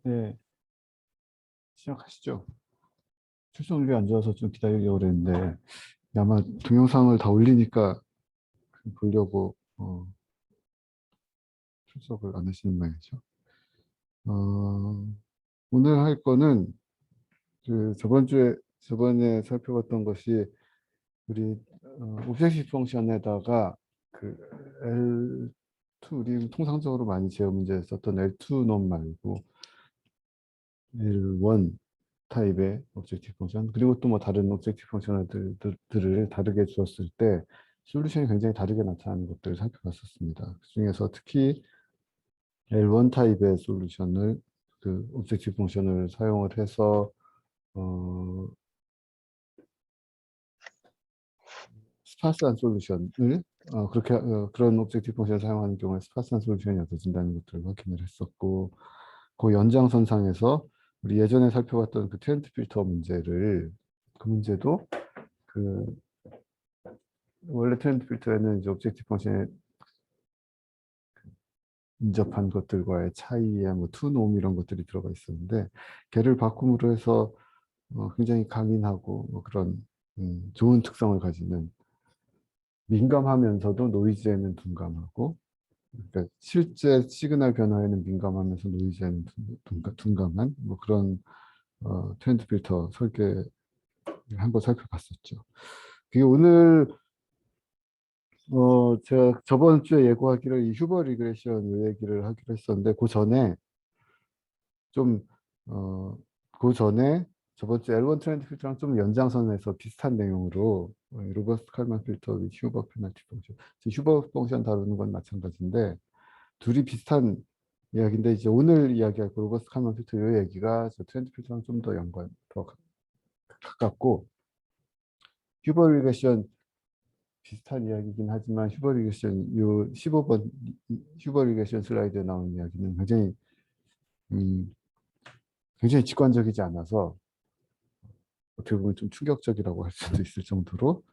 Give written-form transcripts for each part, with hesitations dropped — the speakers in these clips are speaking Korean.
네, 시작하시죠. 출석률이 안 좋아서 좀 기다리려고 그랬는데 아마 동영상을 다 올리니까 보려고 출석을 안 하시는 모양이죠. 어, 오늘 할 거는 그 저번에 살펴봤던 것이 우리 오브젝티브 펑션에다가 그 L2 우리 통상적으로 많이 제어 문제에 썼던 L2 놈 말고 L1 타입의 오브젝티브 펑션 그리고 또 뭐 다른 오브젝티브 펑션들을 다르게 주었을 때 솔루션이 굉장히 다르게 나타나는 것들을 살펴봤었습니다. 그중에서 특히 L1 타입의 솔루션을 그 오브젝티브 펑션을 사용을 해서 스파스한 솔루션을 그렇게 그런 오브젝티브 펑션을 사용하는 경우에 스파스한 솔루션이 얻어진다는 것들을 확인을 했었고 그 연장선상에서 우리 예전에 살펴봤던 그 트렌드 필터 문제를 그 문제도 그 원래 트렌드 필터에는 이제 오브젝티브 펑션에 인접한 것들과의 차이에 뭐 투놈 이런 것들이 들어가 있었는데 걔를 바꿈으로 해서 굉장히 강인하고 뭐 그런 좋은 특성을 가지는 민감하면서도 노이즈에는 둔감하고 그러니까 실제 시그널 변화에는 민감하면서 노이즈에는 둔감한 뭐 그런 트렌드 필터 설계를 한번 살펴봤었죠. 그게 오늘 제가 저번 주에 예고하기로 이 휴버 리그레션 요 얘기를 하기로 했었는데 좀, 어, 그 전에 저번 주 L1 트렌드 필터랑 좀 연장선에서 비슷한 내용으로 로버스트 칼만 필터 및 휴버 페널티 펑션. 휴버 펑션 다루는 건 마찬가지인데 둘이 비슷한 이야기인데 이제 오늘 이야기할 그 로버스트 칼만 필터 요 얘기가 저 트렌드 필터랑 좀 더 더 가깝고 휴버 리그레션 비슷한 이야기이긴 하지만 휴버 리그레션 요 15번 휴버 리그레션 슬라이드에 나온 이야기는 음, 굉장히 직관적이지 않아서 어떻게 보면 좀 충격적이라고 할 수도 있을 정도로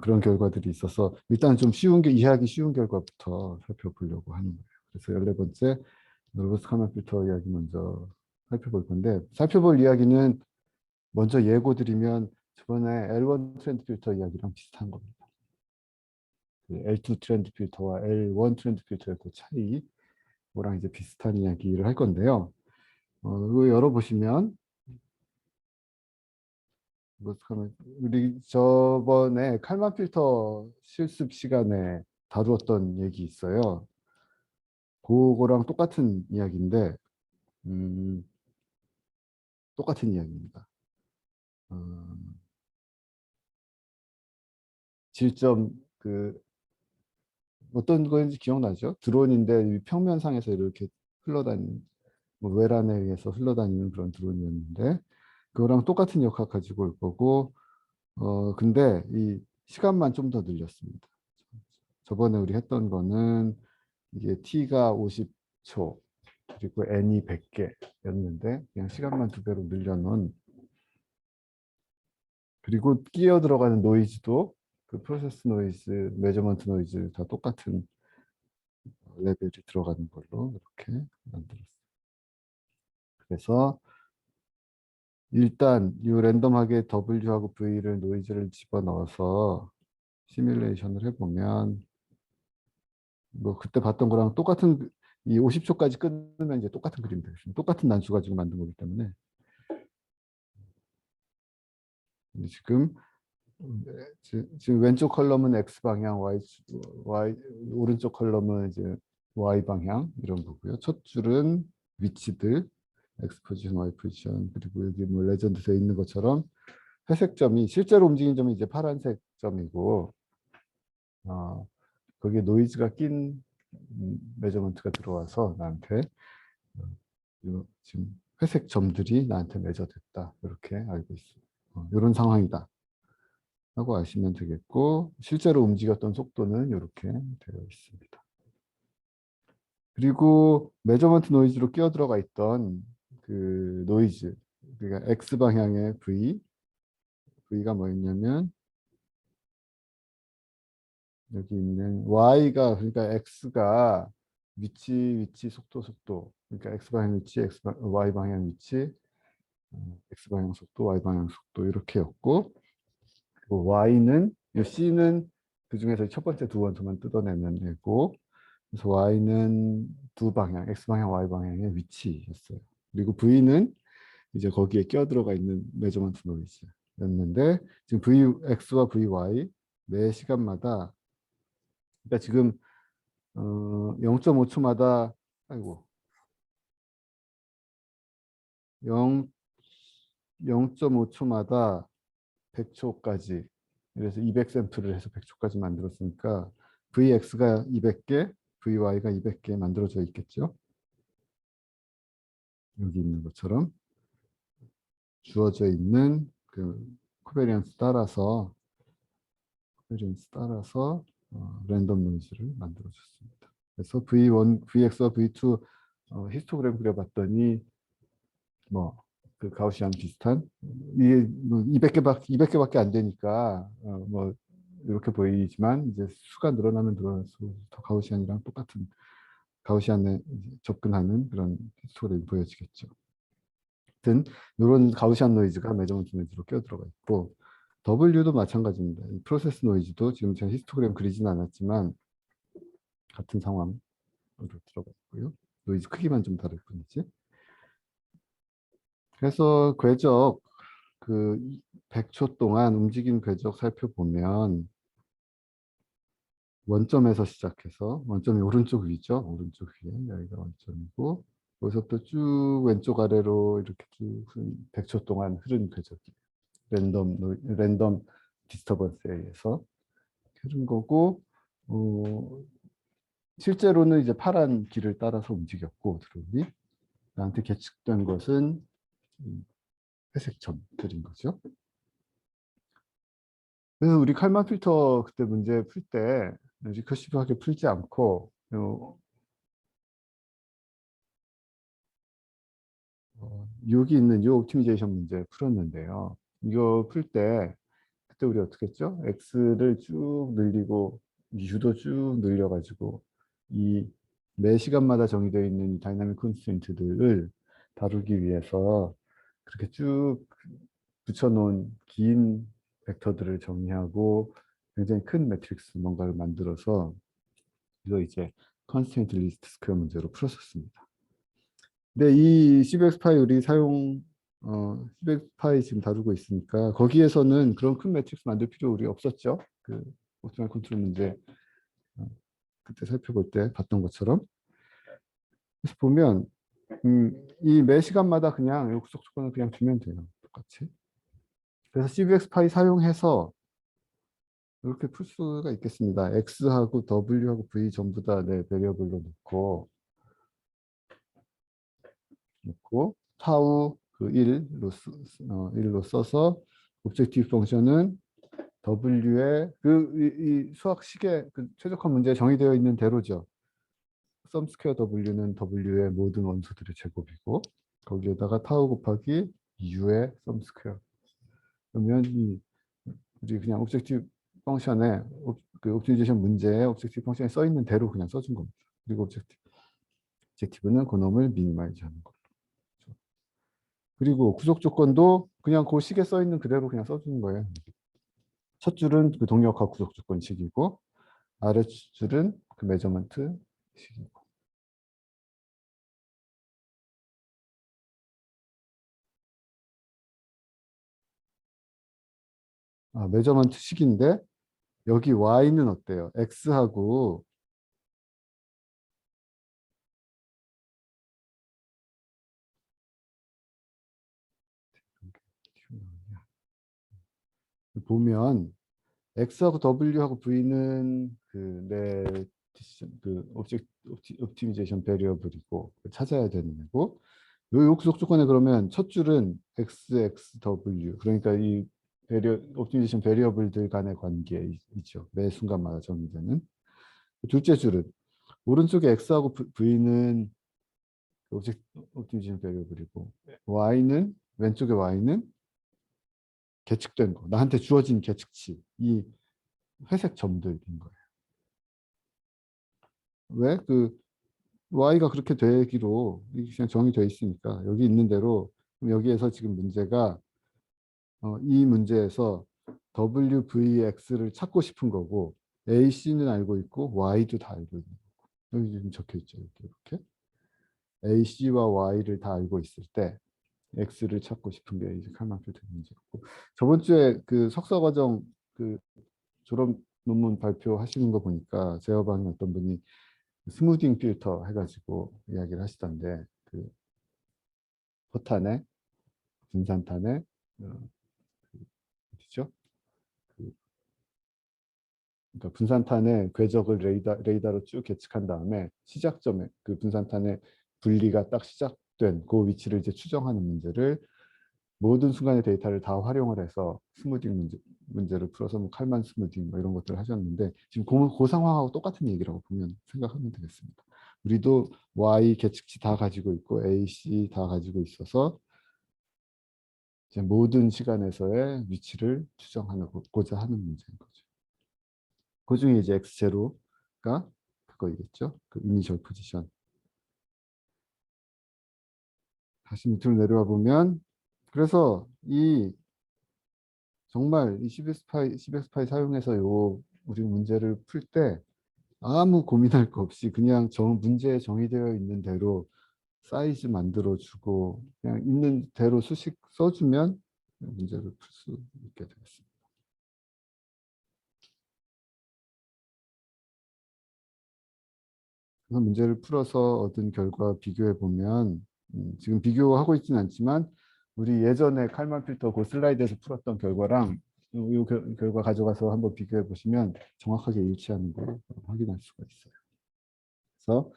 그런 결과들이 있어서 일단 좀 이해하기 쉬운 결과부터 살펴보려고 하는 거예요. 그래서 14번째 로버스 칼만 필터 이야기 먼저 살펴볼 건데, 살펴볼 이야기는 먼저 예고 드리면 저번에 L1 트렌드 필터 이야기랑 비슷한 겁니다. L2 트렌드 필터와 L1 트렌드 필터의 그 차이랑 이제 비슷한 이야기를 할 건데요. 이거 열어보시면 우리 저번에 칼만 필터 실습 시간에 다루었던 얘기 있어요. 그거랑 똑같은 이야기인데 똑같은 이야기입니다. 질점 어떤 거인지 기억나죠? 드론인데 평면상에서 이렇게 흘러다니는, 뭐 외란에 의해서 흘러다니는 그런 드론이었는데 그거랑 똑같은 역학 가지고 올 거고, 근데 이 시간만 좀 더 늘렸습니다. 저번에 우리 했던 거는 이게 t가 50초 그리고 n이 100개였는데 그냥 시간만 2배로 늘려놓은, 그리고 끼어 들어가는 노이즈도 그 프로세스 노이즈, 메저먼트 노이즈 다 똑같은 레벨이 들어가는 걸로 이렇게 만들었어요. 그래서 일단 이 랜덤하게 W하고 V를 노이즈를 집어넣어서 시뮬레이션을 해보면 뭐 그때 봤던 거랑 똑같은, 이 50초까지 끊으면 이제 똑같은 그림이 되겠습니다. 똑같은 난수 가지고 만든 거기 때문에. 지금 지금 왼쪽 컬럼은 X 방향, Y 오른쪽 컬럼은 이제 Y 방향 이런 거고요. 첫 줄은 위치들, X 포지션, Y 포지션, 그리고 여기 뭐 레전드 돼 있는 것처럼 회색 점이 실제로 움직인 점이 이제 파란색 점이고, 거기에 노이즈가 낀 메저먼트가 들어와서 나한테 지금 회색 점들이 나한테 매저됐다 이렇게 알고 있어요. 이런 상황이다 하고 아시면 되겠고, 실제로 움직였던 속도는 이렇게 되어 있습니다. 그리고 메저먼트 노이즈로 끼어 들어가 있던 그 노이즈, 그러니까 X 방향의 V가 뭐였냐면 여기 있는 Y가, 그러니까 X가 위치, 속도, 그러니까 X 방향 위치, Y 방향 위치, X 방향 속도, Y 방향 속도 이렇게였고, 그리고 Y는, 이 C는 그 중에서 첫 번째 두 원소만 뜯어내면 되고, 그래서 Y는 두 방향, X 방향, Y 방향의 위치였어요. 그리고 V는 이제 거기에 끼어 들어가 있는 메저먼트 노이즈였는데, 지금 VX와 VY 매 시간마다, 그러니까 지금 0.5초마다, 아이고, 0, 0.5초마다 100초까지, 그래서 200샘플을 해서 100초까지 만들었으니까 VX가 200개, VY가 200개 만들어져 있겠죠. 여기 있는 것처럼 주어져 있는 그 코베리언스 따라서 랜덤 노이즈를 만들어줬습니다. 그래서 V1, VX와 V2 히스토그램 그려봤더니 뭐 그 가우시안 비슷한, 이게 뭐 200개밖에 안 되니까 뭐 이렇게 보이지만 이제 수가 늘어나면 늘어날수록 더 가우시안이랑 똑같은, 가우시안에 접근하는 그런 히스토그램이 보여지겠죠. 하여튼 이런 가우시안 노이즈가 메저먼트 노이즈로 끼어들어가 있고, W도 마찬가지입니다. 프로세스 노이즈도 지금 제가 히스토그램 그리진 않았지만 같은 상황으로 들어가 있고요. 노이즈 크기만 좀 다를 뿐이지. 그래서 궤적, 그 100초 동안 움직인 궤적 살펴보면 원점에서 시작해서, 원점이 오른쪽 위죠. 오른쪽 위에 여기가 원점이고, 거기서부터 쭉 왼쪽 아래로 이렇게 쭉 100초 동안 흐른 궤적이 랜덤 디스터번스에 의해서 흐른 거고, 실제로는 이제 파란 길을 따라서 움직였고, 드론이 나한테 계측된 것은 회색 점들인 거죠. 그래서 우리 칼만 필터 그때 문제 풀 때 리커시브하게 풀지 않고 여기 있는 이 옵티미제이션 문제 풀었는데요. 이거 풀 때 그때 우리 어떻게 했죠? x를 쭉 늘리고 u도 쭉 늘려가지고 이 매 시간마다 정의되어 있는 이 다이나믹 컨스트레인트들을 다루기 위해서 그렇게 쭉 붙여놓은 긴 벡터들을 정의하고 굉장히 큰 매트릭스 뭔가를 만들어서 이거 이제 컨스트레인트 리스트 스퀘어 문제로 풀었었습니다. 근데 이 CBX파이 우리 사용 CBX파이 지금 다루고 있으니까 거기에서는 그런 큰 매트릭스 만들 필요 우리 없었죠. 그 옵티멀 컨트롤 문제 어, 그때 살펴볼 때 봤던 것처럼. 그래서 보면 이 매 시간마다 그냥 역속 조건을 그냥 주면 돼요. 똑같이. 그래서 CBX파이 사용해서 이렇게 풀 수가 있겠습니다. X하고 W하고 V 전부 다 내 베리어블로 놓고 타우 그 1로 써서 오브젝티브 펑션은 W의 이 수학식의 그 최적화 문제에 정의되어 있는 대로죠. 썸 스퀘어 W는 W의 모든 원소들의 제곱이고 거기에다가 타우 곱하기 U의 썸 스퀘어. 그러면 우리 그냥 오브젝티브 펑션에 그 옵티미제이션 문제에 오브젝티브 펑션에 써 있는 대로 그냥 써준 겁니다. 그리고 오브젝티브는 그놈을 미니마이즈 하는 거. 그리고 구속 조건도 그냥 그 식에 써 있는 그대로 그냥 써주는 거예요. 첫 줄은 그 동력화 구속 조건식이고 아래 줄은 그 메저먼트 식이고. 메저먼트 식인데 여기 y는 어때요? x하고 보면 x하고 w하고 v는 그 옵티미제이션 베리어블이고 찾아야 되는 거고 요 구속 조건에 그러면 첫 줄은 x, x, w 그러니까 이 옵티미제이션 베리어블들 간의 관계이죠. 매 순간마다 정의되는. 둘째 줄은 오른쪽에 x하고 v는 옵티미제이션 베리어블이고 y는 왼쪽에 y는 계측된 거. 나한테 주어진 계측치. 이 회색 점들인 거예요. 왜? 그 y가 그렇게 되기로 그냥 정의되어 있으니까 여기 있는 대로 여기에서 지금 문제가 이 문제에서 WVX를 찾고 싶은 거고 AC는 알고 있고 Y도 다 알고 있는 거고 여기 지금 적혀 있죠. 이렇게 AC와 Y를 다 알고 있을 때 X를 찾고 싶은 게 이제 칼만 필터 문제였고 저번 주에 그 석사과정 그 졸업 논문 발표하시는 거 보니까 제어방에 어떤 분이 스무딩 필터 해가지고 이야기를 하시던데 그 포탄에 분산탄에 어디죠? 그 그러니까 분산탄의 궤적을 레이더로 쭉 계측한 다음에 시작점에 그 분산탄의 분리가 딱 시작된 그 위치를 이제 추정하는 문제를 모든 순간의 데이터를 다 활용을 해서 스무딩 문제를 풀어서 뭐 칼만 스무딩 뭐 이런 것들을 하셨는데 지금 그 상황하고 똑같은 얘기라고 보면 생각하면 되겠습니다. 우리도 Y 계측치 다 가지고 있고 A, C 다 가지고 있어서 이제 모든 시간에서의 위치를 추정하고자 하는 문제인 거죠. 그 중에 이제 X0가 그거이겠죠. 그 이니셜 포지션. 다시 밑으로 내려와 보면 그래서 이 정말 이 CBS파이 사용해서 우리 문제를 풀 때 아무 고민할 거 없이 그냥 문제에 정의되어 있는 대로 사이즈 만들어주고 그냥 있는 대로 수식 써주면 문제를 풀 수 있게 되겠습니다. 그래서 문제를 풀어서 얻은 결과 비교해 보면 지금 비교하고 있지는 않지만 우리 예전에 칼만 필터 그 슬라이드에서 풀었던 결과랑 이 결과 가져가서 한번 비교해 보시면 정확하게 일치하는 걸 확인할 수가 있어요. 그래서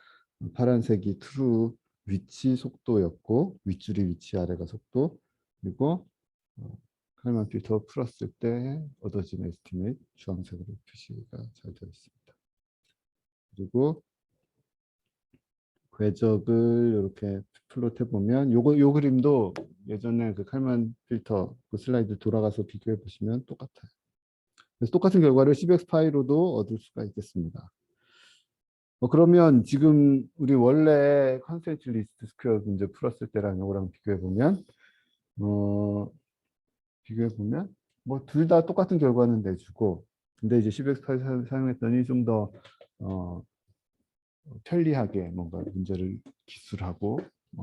파란색이 true 위치 속도였고 윗줄이 위치 아래가 속도 그리고 칼만 필터 풀었을 때 얻어진 에스티메이트 주황색으로 표시가 잘 되어 있습니다. 그리고 궤적을 이렇게 플롯 해보면 요 그림도 예전에 그 칼만 필터 그 슬라이드 돌아가서 비교해 보시면 똑같아요. 그래서 똑같은 결과를 CBX 파이로도 얻을 수가 있겠습니다. 그러면 지금 우리 원래 컨스트레인트 리스트 스퀘어 문제 풀었을 때랑 이거랑 비교해 보면 뭐 둘 다 똑같은 결과는 내주고, 근데 이제 CBX 파이 사용했더니 좀 더 편리하게 뭔가 문제를 기술하고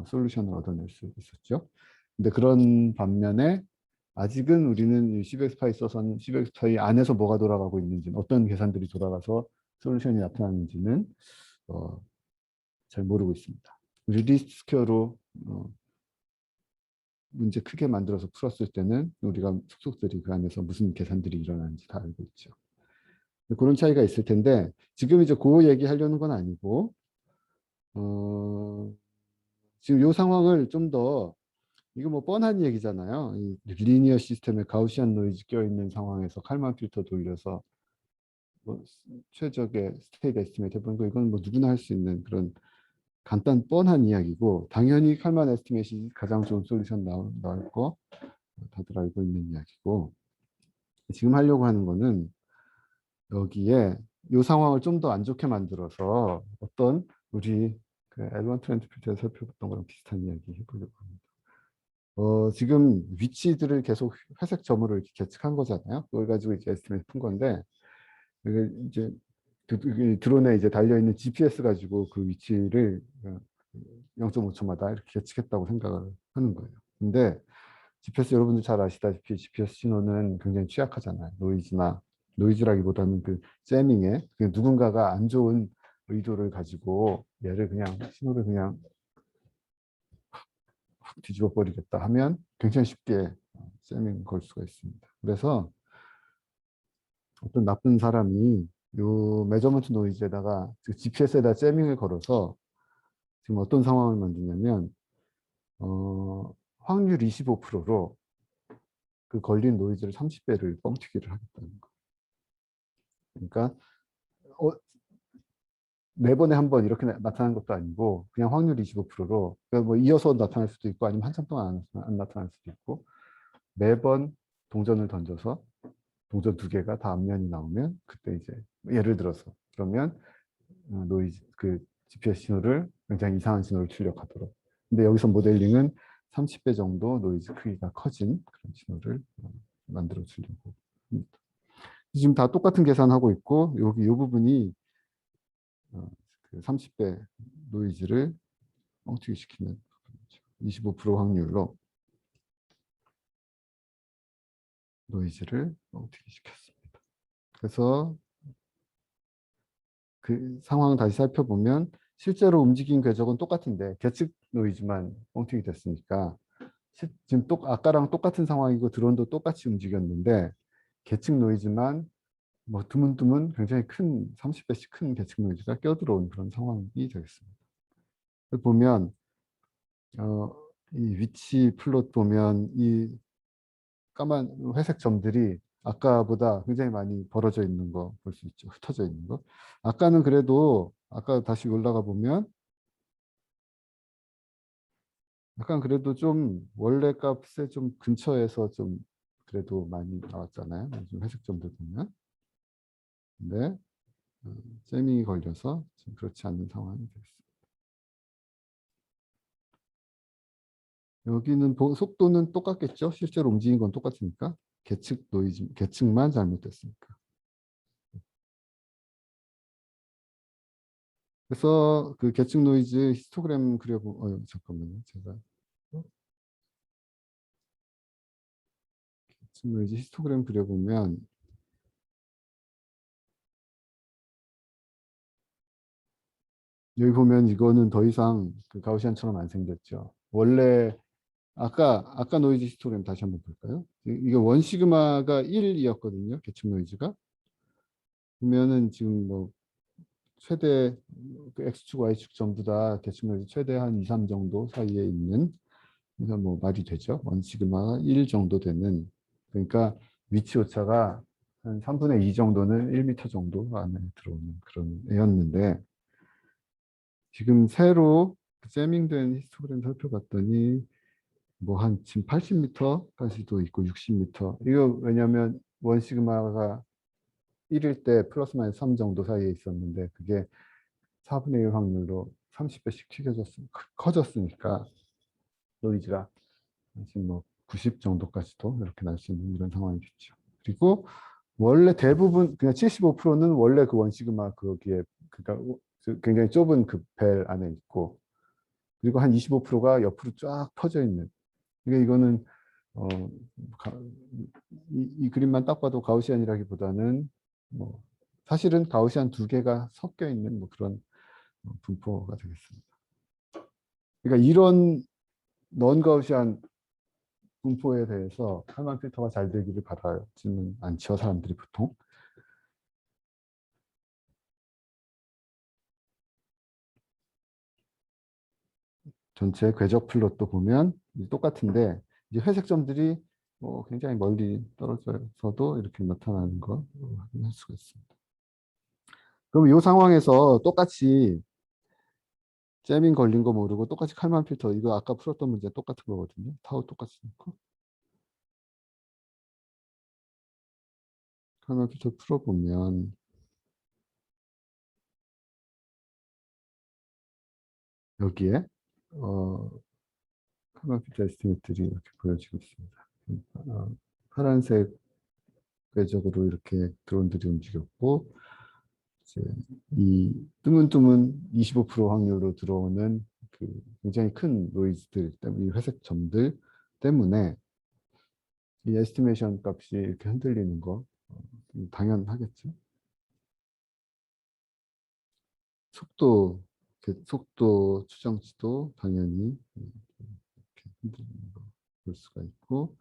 솔루션을 얻어낼 수 있었죠. 근데 그런 반면에 아직은 우리는 CBX파이 써서는 CBX파이 안에서 뭐가 돌아가고 있는지, 어떤 계산들이 돌아가서 솔루션이 나타나는지는 잘 모르고 있습니다. 우리 리스트 스퀘어로 문제 크게 만들어서 풀었을 때는 우리가 속속들이 그 안에서 무슨 계산들이 일어나는지 다 알고 있죠. 그런 차이가 있을 텐데 지금 이제 그 얘기 하려는 건 아니고 지금 이 상황을 좀 더, 이거 뭐 뻔한 얘기잖아요. 이 리니어 시스템에 가우시안 노이즈 껴있는 상황에서 칼만 필터 돌려서 뭐 최적의 스테이트 에스티메이트 해보는 거, 이건 뭐 누구나 할 수 있는 그런 간단 뻔한 이야기고, 당연히 칼만 에스티메이트이 가장 좋은 솔루션 나올 거 다들 알고 있는 이야기고, 지금 하려고 하는 거는 여기에 이 상황을 좀 더 안 좋게 만들어서 어떤 우리 그 L1 트렌드 필터에서 살펴봤던 거랑 비슷한 이야기 해보려고 합니다. 지금 위치들을 계속 회색 점으로 이렇게 계측한 거잖아요. 그걸 가지고 이제 에스티메이트 푼 건데, 이게 이제 드론에 이제 달려있는 GPS 가지고 그 위치를 0.5초마다 이렇게 계측했다고 생각을 하는 거예요. 근데 GPS 여러분들 잘 아시다시피 GPS 신호는 굉장히 취약하잖아요. 노이즈라기보다는 그 재밍에 누군가가 안 좋은 의도를 가지고 얘를 그냥 신호를 그냥 확 뒤집어 버리겠다 하면 굉장히 쉽게 재밍 걸 수가 있습니다. 그래서 어떤 나쁜 사람이 요 메저먼트 노이즈에다가 GPS에다 재밍을 걸어서 지금 어떤 상황을 만드냐면 확률 25%로 그 걸린 노이즈를 30배를 뻥튀기를 하겠다는 거. 그러니까 네 번에 한 번 이렇게 나타나는 것도 아니고 그냥 확률 25%로, 그러니까 뭐 이어서 나타날 수도 있고 아니면 한참 동안 안 나타날 수도 있고, 매번 동전을 던져서 동전 두 개가 다 앞면이 나오면 그때 이제 예를 들어서 그러면 노이즈 그 GPS 신호를 굉장히 이상한 신호를 출력하도록. 근데 여기서 모델링은 30배 정도 노이즈 크기가 커진 그런 신호를 만들어 주려고 합니다. 지금 다 똑같은 계산하고 있고, 여기 이 부분이 그 30배 노이즈를 뻥튀기 시키는 부분이죠. 25% 확률로 노이즈를 뻥튀기 시켰습니다. 그래서 그 상황 다시 살펴보면 실제로 움직인 궤적은 똑같은데 계측 노이즈만 뻥튀기 됐으니까 지금 아까랑 똑같은 상황이고 드론도 똑같이 움직였는데 계측 노이즈만 뭐 드문드문 굉장히 큰 30배씩 큰 계측 노이즈가 껴들어온 그런 상황이 되겠습니다. 보면 이 위치 플롯 보면 이 까만 회색 점들이 아까보다 굉장히 많이 벌어져 있는 거 볼 수 있죠. 흩어져 있는 거. 아까는 그래도 아까 다시 올라가 보면 약간 그래도 좀 원래 값에 좀 근처에서 좀 그래도 많이 나왔잖아요. 좀 회색 점들 보면. 근데 잼이 걸려서 좀 그렇지 않는 상황이 됐습니다. 여기는 속도는 똑같겠죠. 실제로 움직인 건 똑같으니까. 계측 노이즈, 계측만 잘못됐으니까. 그래서 그 계측 노이즈 히스토그램 잠깐만요. 제가 계측 노이즈 히스토그램 그려보면 여기 보면 이거는 더 이상 그 가우시안처럼 안 생겼죠. 원래 아까 노이즈 히스토그램 다시 한번 볼까요? 이게 원 시그마가 1이었거든요. 계측 노이즈가. 보면은 지금 뭐 최대 그 X축, Y축 전부 다 계측 노이즈 최대 한 2, 3 정도 사이에 있는, 그래서 뭐 말이 되죠. 원 시그마가 1 정도 되는, 그러니까 위치 오차가 한 3분의 2 정도는 1m 정도 안에 들어오는 그런 애였는데, 지금 새로 잼밍된 히스토그램 살펴봤더니 뭐 한 지금 80m까지도 있고 60m. 이거 왜냐면 원 시그마가 1일 때 플러스 마이너스 3 정도 사이에 있었는데 그게 4분의 1 확률로 30배씩 커졌으니까 노이즈가 지금 뭐 90 정도까지도 이렇게 날 수 있는 이런 상황이겠죠. 그리고 원래 대부분 그냥 75%는 원래 그 원 시그마 거기에 그러니까 굉장히 좁은 그 벨 안에 있고 그리고 한 25%가 옆으로 쫙 퍼져 있는. 그러니까 이거는 어, 이 그림만 딱 봐도 가우시안이라기보다는 뭐 사실은 가우시안 두 개가 섞여 있는 뭐 그런 분포가 되겠습니다. 그러니까 이런 넌 가우시안 분포에 대해서 칼만 필터가 잘 되기를 바라지는 않죠, 사람들이 보통. 전체 궤적 플롯도 보면 똑같은데 이제 회색 점들이 굉장히 멀리 떨어져서도 이렇게 나타나는 거 확인할 수가 있습니다. 그럼 이 상황에서 똑같이 재밍 걸린 거 모르고 똑같이 칼만 필터 이거 아까 풀었던 문제 똑같은 거거든요. 타우 똑같이 넣고 칼만 필터 풀어보면 여기에 어, 칼만 필터 에스티메이트들이 이렇게 보여지고 있습니다. 파란색 궤적으로 이렇게 드론들이 움직였고 이제 이 뜨문뜨문 25% 확률로 들어오는 그 굉장히 큰 노이즈들 때문에 이 회색 점들 때문에 이 에스티메이션 값이 이렇게 흔들리는 거 당연하겠죠. 속도 속도 추정치도 당연히 이렇게 흔들리는 거 볼 수가 있고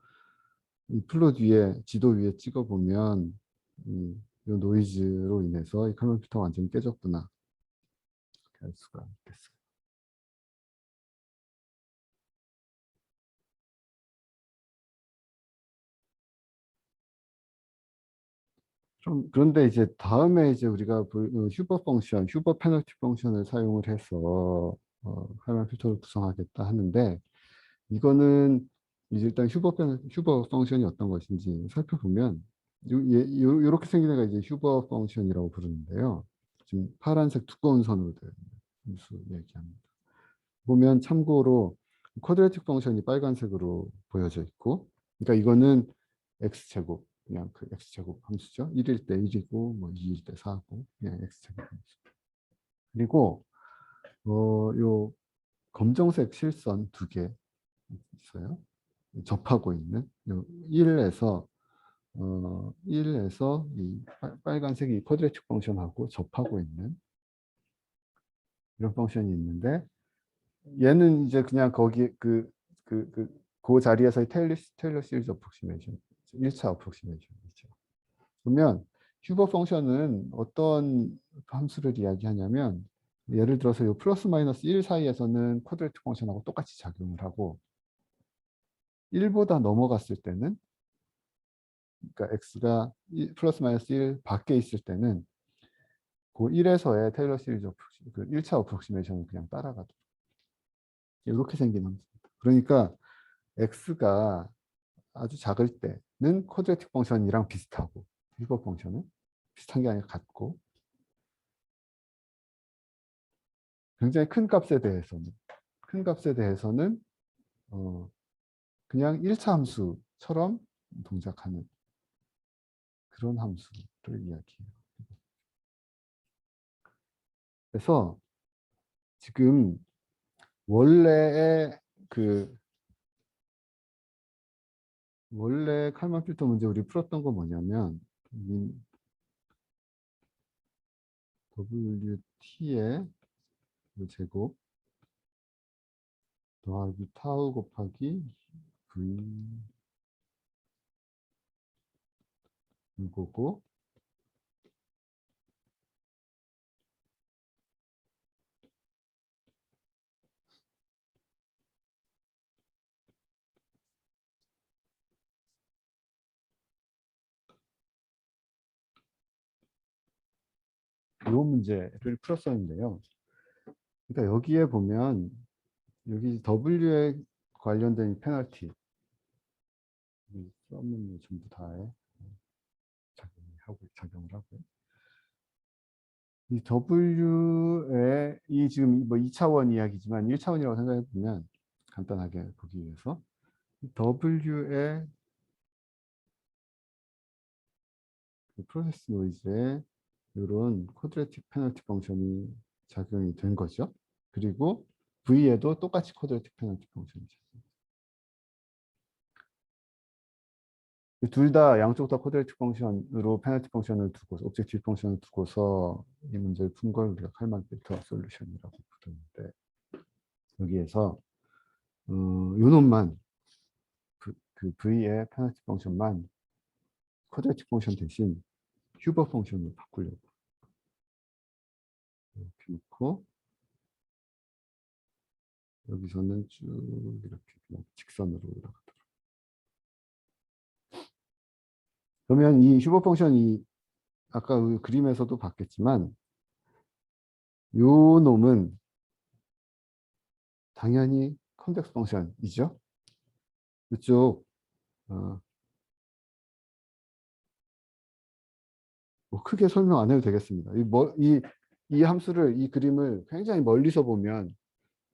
이 플롯 위에 지도 위에 찍어 보면 이 노이즈로 인해서 이 컴퓨터가 완전히 깨졌구나 이렇게 알 수가 있겠어요. 좀 그런데 이제 다음에 이제 우리가 휴버 펑션, 휴버 페널티 펑션을 사용을 해서 칼만 필터를 구성하겠다 하는데 이거는 이제 일단 휴버 펑션이 어떤 것인지 살펴보면 이렇게 생긴 애가 이제 휴버 펑션이라고 부르는데요. 지금 파란색 두꺼운 선으로 되어 있는 함수 얘기합니다. 보면 참고로 쿼드레틱 펑션이 빨간색으로 보여져 있고, 그러니까 이거는 x제곱 그냥 그 x제곱 함수죠. 1일 때 1이고 뭐 2일 때 4고 그냥 x제곱 함수. 그리고 요 검정색 실선 두 개 있어요. 접하고 있는 1에서 1에서 이 빨간색이 쿼드레틱 펑션하고 접하고 있는 이런 펑션이 있는데 얘는 이제 그냥 거기 그 자리에서의 테일러 시리즈 어프로시메이션 1차 어프로시메이션이죠. 그러면 휴버 펑션은 어떤 함수를 이야기하냐면 예를 들어서 이 플러스 마이너스 1 사이에서는 쿼드레틱 펑션하고 똑같이 작용을 하고 1보다 넘어갔을 때는 그러니까 x가 플러스 마이너스 1 밖에 있을 때는 그 1에서의 테일러 시리즈 그 1차 어프로시메이션을 그냥 따라가도 이렇게 생긴 함수입니다. 그러니까 x가 아주 작을 때는 쿼드레틱 펑션이랑 비슷하고 휴버 펑션은 비슷한 게 아니라 같고 굉장히 큰 값에 대해서는 그냥 1차 함수처럼 동작하는 그런 함수를 이야기해요. 그래서 지금 원래의 원래 칼만 필터 문제 우리 풀었던 거 뭐냐면 WT의 제곱 더하기 타우 곱하기 V 이거고 이 문제를 풀었었는데요. 그러니까 여기에 보면 여기 W에 관련된 이 페널티 써면 전부 다에 작용을 하고요. 이 W에 이 지금 뭐 2차원 이야기지만 1차원이라고 생각해 보면 간단하게 보기 위해서 W에 그 프로세스 노이즈에 이런 쿼드래틱 페널티 펑션이 작용이 된 거죠. 그리고 V에도 똑같이 쿼드래틱 페널티 펑션이 있습니다. 둘 다 양쪽 다 쿼드래틱 펑션으로 페널티 펑션을 두고서 옵젝티브 펑션을 두고서 이 문제를 푼 걸 우리가 칼만 필터 솔루션이라고 부르는데 여기에서 요 놈만 그 V의 페널티 펑션만 쿼드래틱 펑션 대신 휴버 펑션으로 바꾸려고 이렇게 놓고 여기서는 쭉 이렇게 그냥 직선으로 올라가도록. 그러면 이 휴버 펑션이 아까 그 그림에서도 봤겠지만 요 놈은 당연히 컨벡스 펑션이죠. 이쪽 뭐 크게 설명 안 해도 되겠습니다. 이 함수를 이 그림을 굉장히 멀리서 보면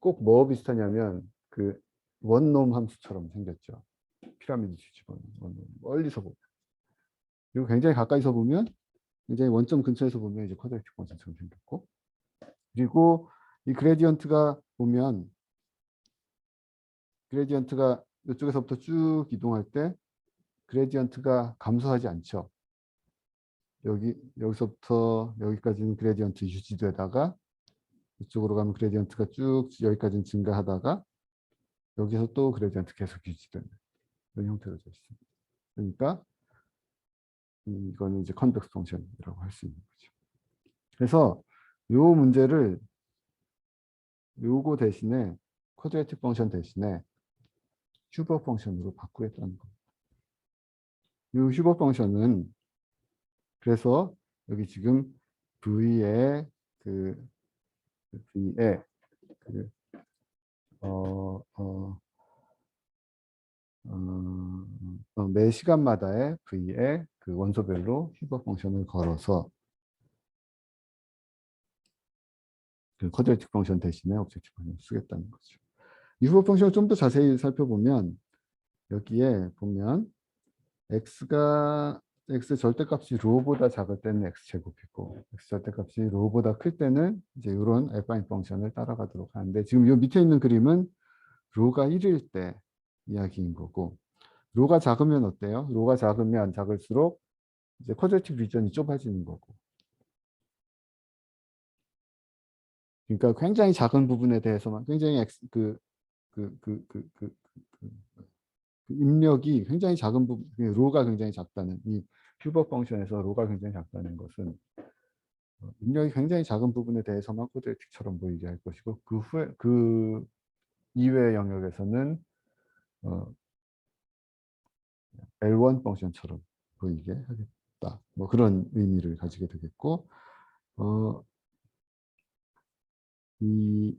꼭 뭐 비슷하냐면 그 원놈 함수처럼 생겼죠. 피라미드 뒤집어는 원놈. 멀리서 보면. 그리고 굉장히 가까이서 보면 굉장히 원점 근처에서 보면 이제 쿼드래틱 펑션처럼 생겼고 그리고 이 그레디언트가 보면 그레디언트가 이쪽에서부터 쭉 이동할 때 그레디언트가 감소하지 않죠. 여기서부터 여기까지는 그레디언트 유지되다가 이쪽으로 가면 그레디언트가 쭉 여기까지는 증가하다가 여기서 또 그레디언트 계속 유지되는 이런 형태로 되어 있습니다. 그러니까 이거는 이제 컨벡스 펑션이라고 할 수 있는 거죠. 그래서 요 문제를 요거 대신에 쿼드래틱 펑션 대신에 휴버 펑션으로 바꾸겠다는 겁니다. 이 휴버 펑션은 그래서 여기 지금 V의 V의 그 매 시간마다의 V의 그 원소별로 휴버 펑션을 걸어서 그 쿼드래틱 펑션 대신에 옵젝티브 펑션을 쓰겠다는 거죠. 이 휴버 펑션을 좀 더 자세히 살펴보면 여기에 보면 x 절대값이 로보다 작을 때는 x제곱이고 x 절대값이 로보다 클 때는 이제 이런 애프라임 펑션을 따라가도록 하는데 지금 이 밑에 있는 그림은 로가 1일 때 이야기인 거고 로가 작으면 어때요? 로가 작으면 작을수록 이제 쿼드래틱 리전이 좁아지는 거고 그러니까 굉장히 작은 부분에 대해서만 굉장히 입력이 굉장히 작은 부분, 로가 굉장히 작다는 이 휴버 펑션에서 로가 굉장히 작다는 것은 입력이 굉장히 작은 부분에 대해서만 쿼드래틱처럼 보이게 할 것이고 그 이외의 영역에서는 L1 펑션처럼 보이게 하겠다. 뭐 그런 의미를 가지게 되겠고 이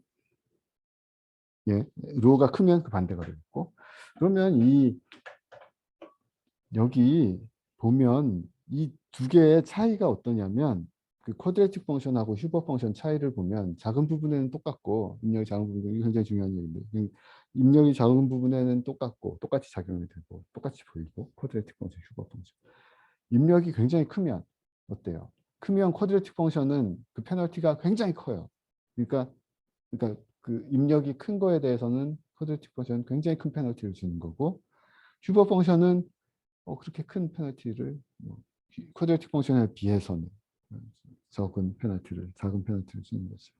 로가 크면 그 반대가 되겠고 그러면 여기 보면 이 두 개의 차이가 어떠냐면 그 쿼드래틱 펑션하고 휴버 펑션 차이를 보면 작은 부분에는 똑같고 입력이 작은 부분이 굉장히 중요한 얘기인데 입력이 작은 부분에는 똑같고 똑같이 작용이 되고 똑같이 보이고 쿼드래틱 펑션, 휴버 펑션 입력이 굉장히 크면 어때요? 크면 쿼드래틱 펑션은 그 페널티가 굉장히 커요. 그러니까 그 입력이 큰 거에 대해서는 쿼드래틱 펑션은 굉장히 큰 페널티를 주는 거고 휴버 펑션은 그렇게 큰 페널티를 쿼드래틱 펑션에 비해서는 작은 페널티를 주는 거죠.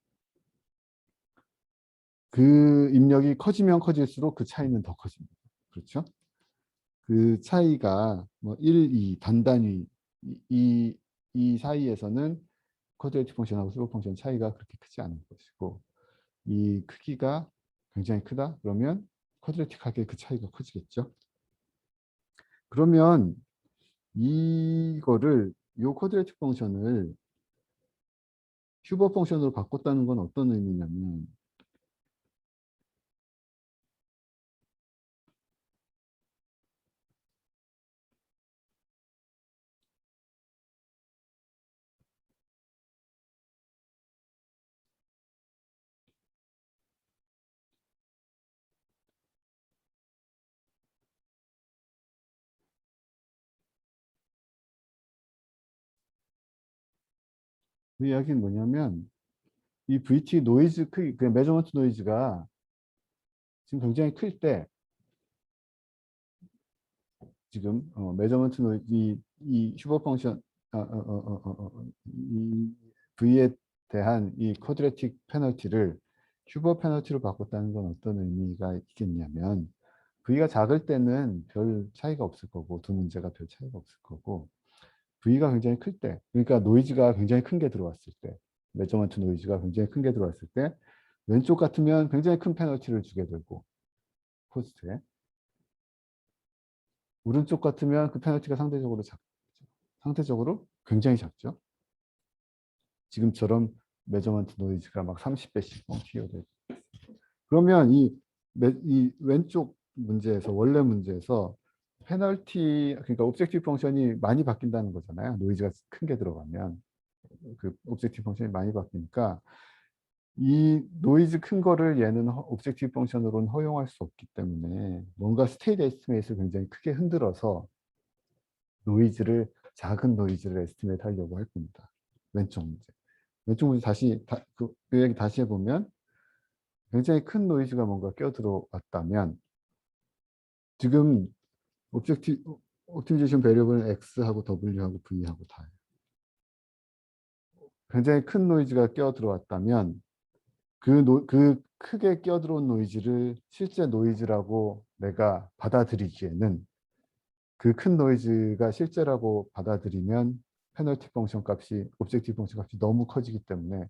그 입력이 커지면 커질수록 그 차이는 더 커집니다. 그렇죠? 그 차이가 뭐 1, 2 단단위 이 사이에서는 쿼드래틱 펑션하고 휴버 펑션 차이가 그렇게 크지 않은 것이고 이 크기가 굉장히 크다 그러면 쿼드래틱하게 그 차이가 커지겠죠. 그러면 이 쿼드래틱 펑션을 휴버 펑션으로 바꿨다는 건 어떤 의미냐면 그 이야기는 뭐냐면 이 VT 노이즈 크기, 그 메저먼트 노이즈가 지금 굉장히 클 때 지금 메저먼트 노이즈 이 휴버 펑션 이 V에 대한 이 쿼드레틱 페널티를 휴버 페널티로 바꿨다는 건 어떤 의미가 있겠냐면 V가 작을 때는 별 차이가 없을 거고 두 문제가 별 차이가 없을 거고 V가 굉장히 클 때, 그러니까 노이즈가 굉장히 큰 게 들어왔을 때, 메저먼트 노이즈가 굉장히 큰 게 들어왔을 때 왼쪽 같으면 굉장히 큰 페널티를 주게 되고 코스트에, 오른쪽 같으면 그 페널티가 상대적으로 작죠. 상대적으로 굉장히 작죠. 지금처럼 메저먼트 노이즈가 막 30배씩 튀어대고. 그러면 이 왼쪽 문제에서 원래 문제에서 페널티, 그러니까 옵젝티브 펑션이 많이 바뀐다는 거잖아요. 노이즈가 큰 게 들어가면 그 옵젝티브 펑션이 많이 바뀌니까 이 노이즈 큰 거를 얘는 옵젝티브 펑션으로는 허용할 수 없기 때문에 뭔가 스테이트 에스티메이트를 굉장히 크게 흔들어서 노이즈를 작은 노이즈를 에스티메이트 하려고 할 겁니다. 왼쪽 문제. 왼쪽 문제 그 얘기 다시 해보면 굉장히 큰 노이즈가 뭔가 껴들어왔다면 지금 옵티미제이션 베리어블은 X하고 W하고 V하고 다예요. 굉장히 큰 노이즈가 껴들어왔다면 그 크게 껴들어온 노이즈를 실제 노이즈라고 내가 받아들이기에는 그 큰 노이즈가 실제라고 받아들이면 페널티 펑션 값이 옵젝티브 펑션 값이 너무 커지기 때문에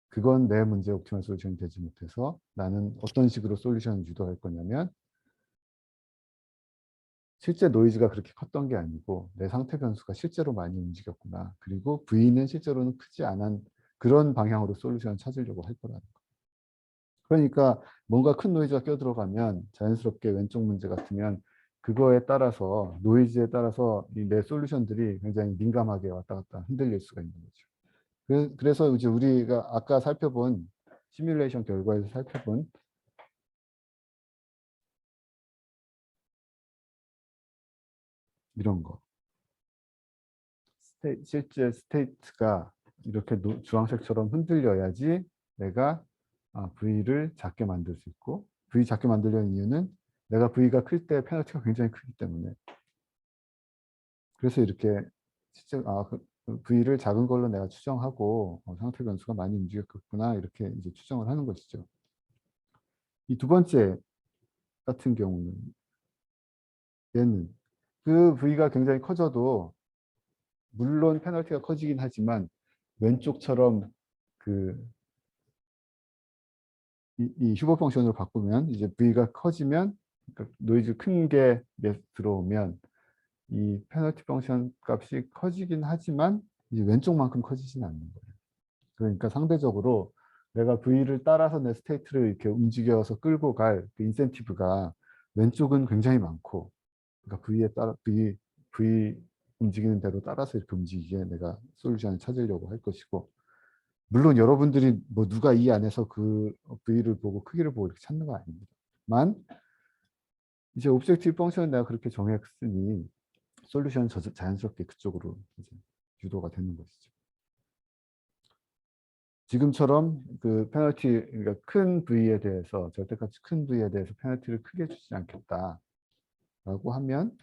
그건 내 문제 옵티멀 솔루션이 되지 못해서 나는 어떤 식으로 솔루션을 유도할 거냐면 실제 노이즈가 그렇게 컸던 게 아니고 내 상태 변수가 실제로 많이 움직였구나. 그리고 V는 실제로는 크지 않은 그런 방향으로 솔루션을 찾으려고 할 거라는 거. 그러니까 뭔가 큰 노이즈가 껴들어가면 자연스럽게 왼쪽 문제 같으면 그거에 따라서 노이즈에 따라서 내 솔루션들이 굉장히 민감하게 왔다 갔다 흔들릴 수가 있는 거죠. 그래서 이제 우리가 아까 살펴본 시뮬레이션 결과에서 살펴본 이런 거. 실제 스테이트가 이렇게 주황색처럼 흔들려야지 내가 V를 작게 만들 수 있고 V 작게 만들려는 이유는 내가 V가 클 때 페널티가 굉장히 크기 때문에 그래서 이렇게 실제 V를 작은 걸로 내가 추정하고 상태 변수가 많이 움직였겠구나 이렇게 이제 추정을 하는 것이죠. 이 두 번째 같은 경우는 얘는 그 V가 굉장히 커져도 물론 페널티가 커지긴 하지만 왼쪽처럼 그 이 휴버 펑션으로 바꾸면 이제 V가 커지면 그러니까 노이즈 큰 게 들어오면 이 페널티 펑션 값이 커지긴 하지만 이제 왼쪽만큼 커지지는 않는 거예요. 그러니까 상대적으로 내가 V를 따라서 내 스테이트를 이렇게 움직여서 끌고 갈 그 인센티브가 왼쪽은 굉장히 많고 그러니까 V에 따라 V 움직이는 대로 따라서 이렇게 움직이게 내가 솔루션을 찾으려고 할 것이고 물론 여러분들이 뭐 누가 이 안에서 그 V를 보고 크기를 보고 이렇게 찾는 거 아닙니다. 만 이제 옵젝티브 펑션을 내가 그렇게 정했으니 솔루션은 자연스럽게 그쪽으로 이제 유도가 되는 것이죠. 지금처럼 그 페널티 그러니까 큰 V에 대해서 절대값이 큰 V에 대해서 페널티를 크게 주지 않겠다라고 하면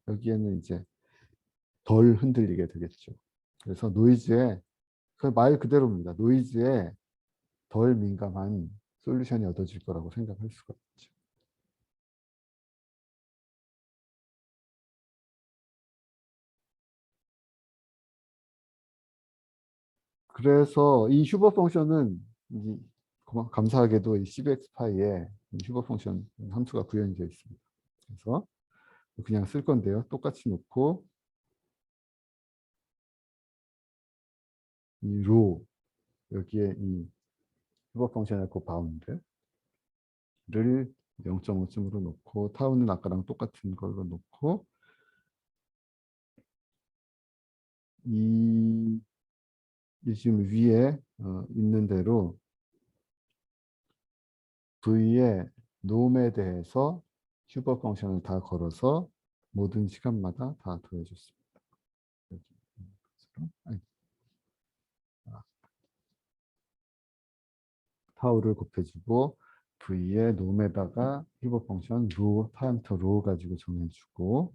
여기에는 이제 덜 흔들리게 되겠죠. 그래서 노이즈에 그 말 그대로입니다. 노이즈에 덜 민감한 솔루션이 얻어질 거라고 생각할 수가 있죠. 그래서 이 휴버 펑션은 감사하게도 이 cbx파이에 휴버 펑션 함수가 구현이 되어 있습니다. 그래서 그냥 쓸 건데요. 똑같이 놓고 이 로, 여기에 이 휴버 펑션의 그 바운드를 0.5쯤으로 놓고 타우는 아까랑 똑같은 걸로 놓고 이 지금 위에 있는 대로 V의 놈에 대해서 휴버 펑션을 다 걸어서 모든 시간마다 다 더해줬습니다. 여기 아니, 타우를 곱해주고 V의 놈에다가 휴버 펑션 로 파라미터 로 가지고 정해주고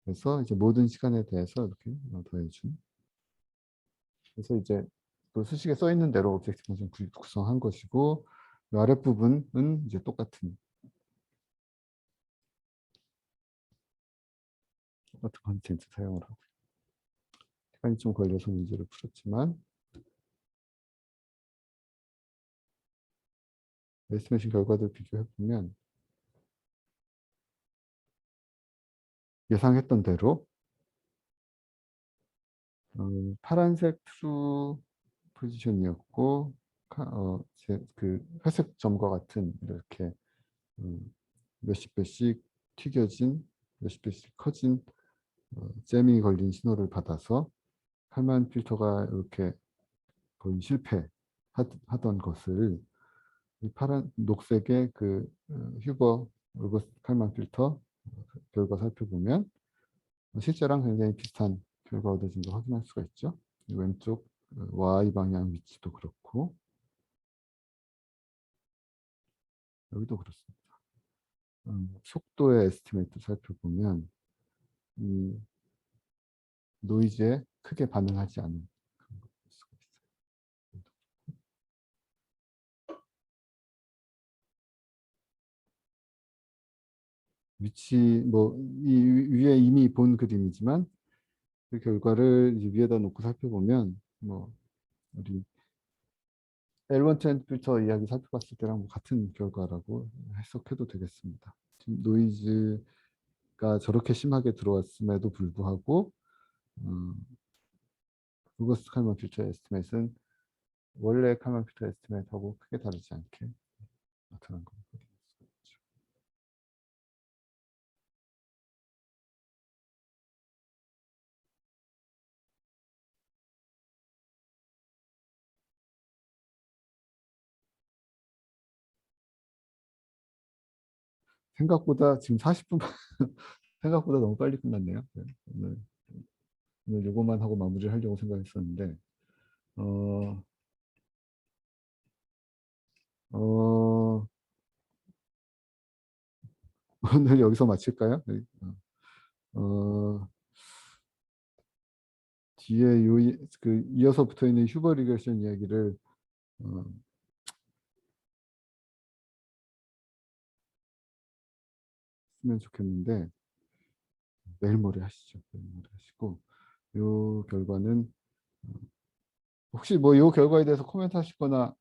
그래서 이제 모든 시간에 대해서 이렇게 더해준. 그래서 이제 또 수식에 써 있는 대로 오브젝트 펑션 구성한 것이고 이 아랫부분은 이제 똑같은 컨텐츠 사용을 하고 시간이 좀 걸려서 문제를 풀었지만 에스티메이션 결과들 비교해 보면 예상했던 대로 파란색 트루 포지션이었고 그 회색 점과 같은 이렇게 몇십 배씩 튀겨진 몇십 배씩 커진 잼이 걸린 신호를 받아서 칼만 필터가 이렇게 거의 실패하던 것을 이 파란 녹색의 그 휴버 올버스 칼만 필터 결과 살펴보면 실제랑 굉장히 비슷한 결과 얻어진 거 확인할 수가 있죠. 왼쪽 Y 방향 위치도 그렇고 여기도 그렇습니다. 속도의 에스티메이트 살펴보면 이 노이즈에 크게 반응하지 않은 그런 걸 볼 수가 있어요. 위치 뭐 이 위에 이미 본 그림이지만 그 결과를 위에다 놓고 살펴보면 뭐 우리 L1 트렌드 필터 이야기 살펴봤을 때랑 뭐 같은 결과라고 해석해도 되겠습니다. 지금 노이즈가 저렇게 심하게 들어왔음에도 불구하고 루거스 칼만 필터 에스티메이트는 원래 칼만 필터 에스티메이트하고 크게 다르지 않게 나타난 겁니다. 생각보다 지금 40분 생각보다 너무 빨리 끝났네요. 네, 오늘 요거만 하고 마무리를 하려고 생각했었는데 어, 어, 오늘 여기서 마칠까요? 네. 어, 뒤에 그 이어서 붙어 있는 휴버 리그레션 이야기를 어, 쓰면 좋겠는데 내일 모레 하시죠. 내일 모레 하시고 요 결과는 혹시 뭐 요 결과에 대해서 코멘트 하시거나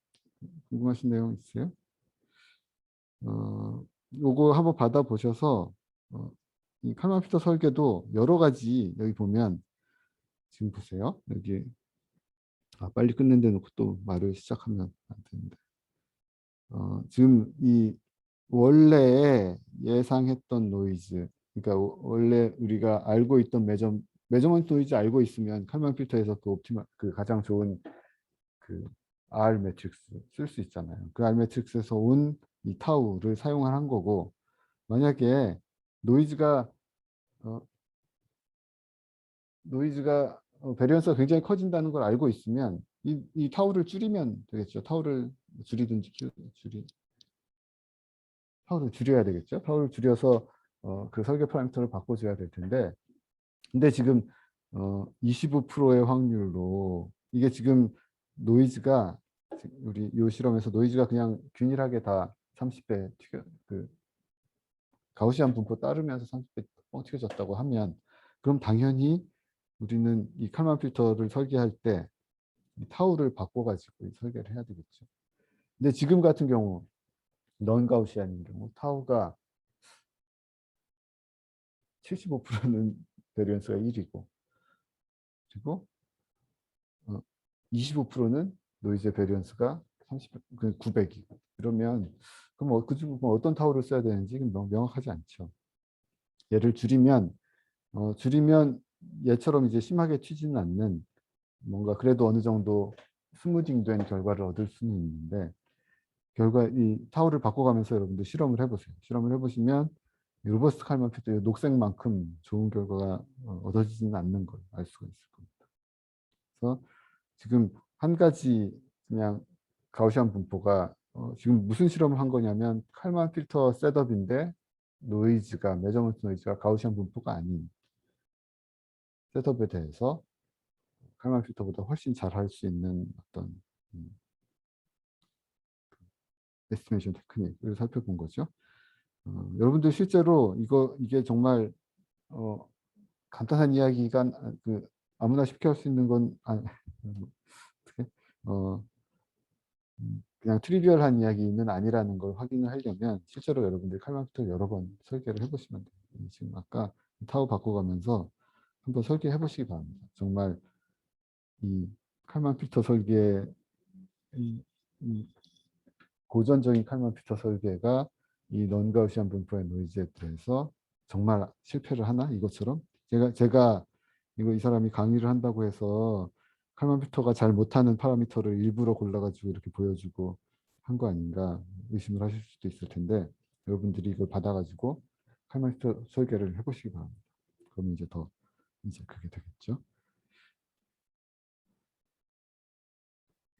궁금하신 내용 있으세요? 요거 한번 받아보셔서 이 칼만 필터 설계도 여러 가지 여기 보면 지금 보세요. 여기 빨리 끝낸 데 놓고 또 말을 시작하면 안 되는데 지금 이 원래 예상했던 노이즈 그러니까 원래 우리가 알고 있던 매저먼트 노이즈 알고 있으면 칼만 필터에서 그 옵티멀 그 가장 좋은 그 R 매트릭스 쓸 수 있잖아요. 그 R 매트릭스에서 온 이 타우를 사용을 한 거고 만약에 노이즈가 어, 베리언스가 굉장히 커진다는 걸 알고 있으면 이 타우를 줄이면 되겠죠. 타우를 줄이든지 타우를 줄여야 되겠죠. 타우를 줄여서 그 설계 파라미터를 바꿔줘야 될 텐데 근데 지금 25%의 확률로 이게 지금 노이즈가 우리 이 실험에서 노이즈가 그냥 균일하게 다 30배 그 가우시안 분포 따르면서 30배 뻥 튀겨졌다고 하면 그럼 당연히 우리는 이 칼만 필터를 설계할 때 타우를 바꿔가지고 설계를 해야 되겠죠. 근데 지금 같은 경우 넌 가우시안인 경우 타우가 75%는 베리언스가 1이고 그리고 25%는 노이즈 베리언스가 30, 900이고 이러면 그럼 그중 어떤 타워를 써야 되는지 명확하지 않죠. 얘를 줄이면 얘처럼 이제 심하게 튀지는 않는 뭔가 그래도 어느 정도 스무딩된 결과를 얻을 수는 있는데 이 타워를 바꿔가면서 여러분들 실험을 해보세요. 실험을 해보시면 로버스트 칼만 필터 녹색만큼 좋은 결과가 얻어지지는 않는 걸 알 수가 있을 겁니다. 그래서 지금 한 가지 그냥 가우시안 분포가 지금 무슨 실험을 한 거냐면 칼만 필터 셋업인데 노이즈가 메저먼트 노이즈가 가우시안 분포가 아닌 셋업에 대해서 칼만 필터보다 훨씬 잘 할 수 있는 어떤 에스티메이션 테크닉을 살펴본 거죠. 여러분들 실제로 이게 정말 간단한 이야기가 아무나 쉽게 할 수 있는 건 어떻게 그냥 트리비얼한 이야기는 아니라는 걸 확인을 하려면 실제로 여러분들이 칼만 필터 여러 번 설계를 해보시면 돼요. 지금 아까 타워 바꿔가면서 한번 설계해 보시기 바랍니다. 정말 이 칼만 필터 설계 이 고전적인 칼만 필터 설계가 이 넌가우시안 분포의 노이즈에 대해서 정말 실패를 하나 이것처럼 제가 이 사람이 강의를 한다고 해서 칼만 필터가 잘 못하는 파라미터를 일부러 골라가지고 이렇게 보여주고 한 거 아닌가 의심을 하실 수도 있을 텐데 여러분들이 이걸 받아가지고 칼만 필터 설계를 해보시기 바랍니다. 그러면 이제 그게 되겠죠.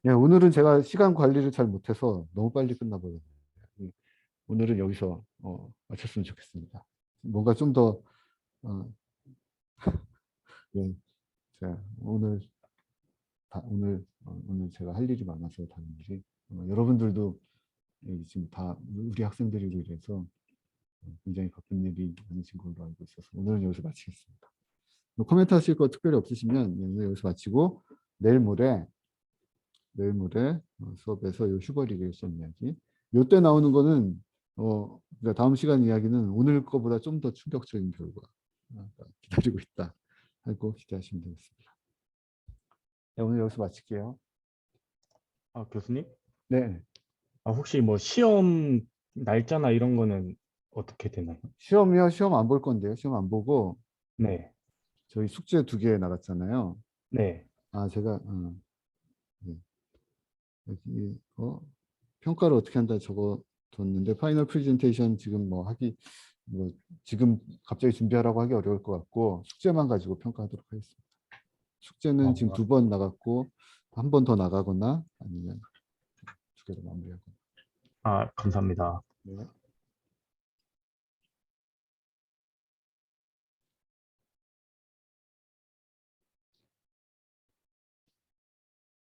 예, 오늘은 제가 시간 관리를 잘 못해서 너무 빨리 끝나버렸네요. 오늘은 여기서 마쳤으면 좋겠습니다. 뭔가 좀 더 예, 제가 오늘 제가 할 일이 많아서 다른 일이 여러분들도 지금 다 우리 학생들이고 이래서 굉장히 바쁜 일이 많으신 걸로 알고 있어서 오늘은 여기서 마치겠습니다. 뭐 코멘트 하실 거 특별히 없으시면 오늘 여기서 마치고 내일 모레 수업에서 요 휴버 리그레이션 이야기 요때 나오는 거는 그러니까 다음 시간 이야기는 오늘 거보다 좀 더 충격적인 결과 기다리고 있다 하고 기대하시면 되겠습니다. 네, 오늘 여기서 마칠게요. 아, 교수님? 네. 혹시 뭐 시험 날짜나 이런 거는 어떻게 되나요? 시험이요? 시험 안 볼 건데요. 시험 안 보고 네. 저희 숙제 2개 나갔잖아요. 네. 제가 네. 여기 평가를 어떻게 한다 적어뒀는데 파이널 프레젠테이션 지금 지금 갑자기 준비하라고 하기 어려울 것 같고 숙제만 가지고 평가하도록 하겠습니다. 숙제는 지금 2번 나갔고 한 번 더 나가거나 아니면 2개로 마무리하거나. 감사합니다. 네.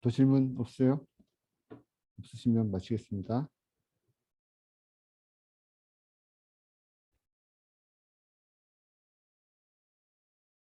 더 질문 없으세요? 없으시면 마치겠습니다.